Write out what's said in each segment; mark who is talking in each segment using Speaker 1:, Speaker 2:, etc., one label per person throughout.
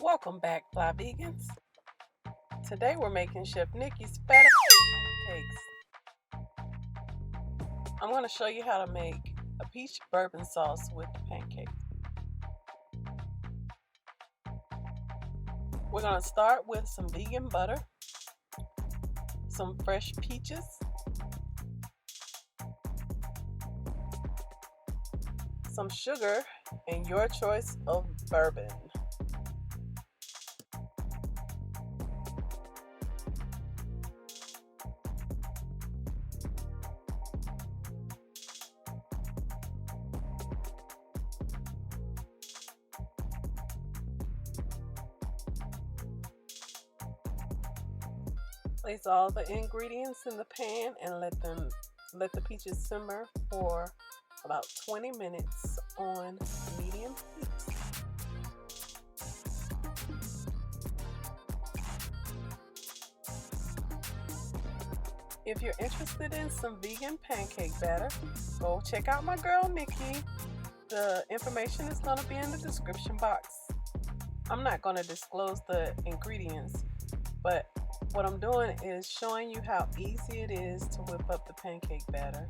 Speaker 1: Welcome back, Fly Vegans. Today we're making Chef Nikki's pancakes. I'm going to show you how to make a peach bourbon sauce with the pancakes. We're going to start with some vegan butter, some fresh peaches, some sugar, and your choice of bourbon. Place all the ingredients in the pan and let the peaches simmer for about 20 minutes on medium heat. If you're interested in some vegan pancake batter, go check out my girl Nikki. The information is going to be in the description box. I'm not going to disclose the ingredients, but what I'm doing is showing you how easy it is to whip up the pancake batter.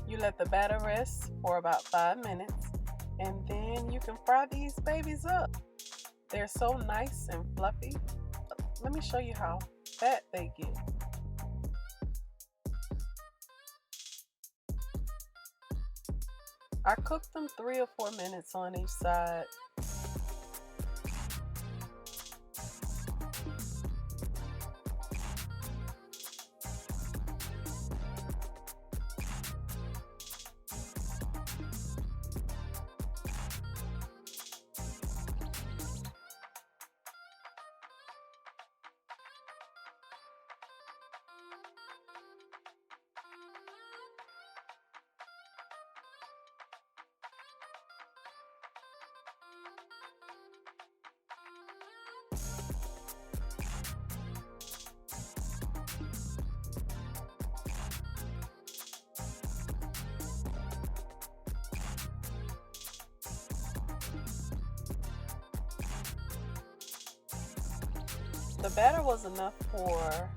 Speaker 1: You let the batter rest for about 5 minutes, and then you can fry these babies up. They're so nice and fluffy. Let me show you how fat they get. I cooked them 3 or 4 minutes on each side. The batter was enough for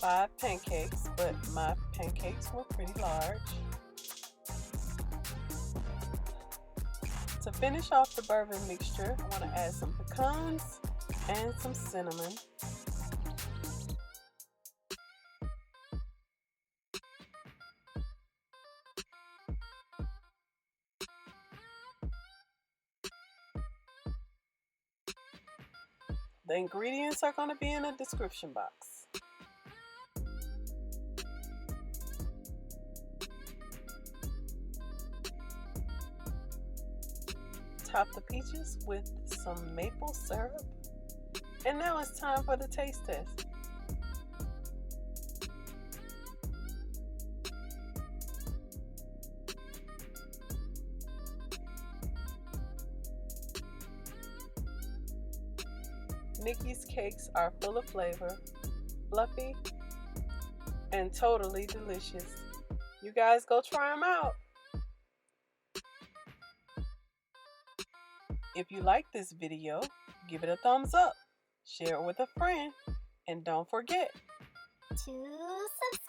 Speaker 1: 5 pancakes, but my pancakes were pretty large. To finish off the bourbon mixture, I want to add some pecans and some cinnamon. The ingredients are going to be in the description box. Top the peaches with some maple syrup. And now it's time for the taste test. Nikki's cakes are full of flavor, fluffy, and totally delicious. You guys go try them out. If you like this video, give it a thumbs up, share it with a friend, and don't forget
Speaker 2: to subscribe.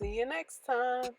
Speaker 1: See you next time.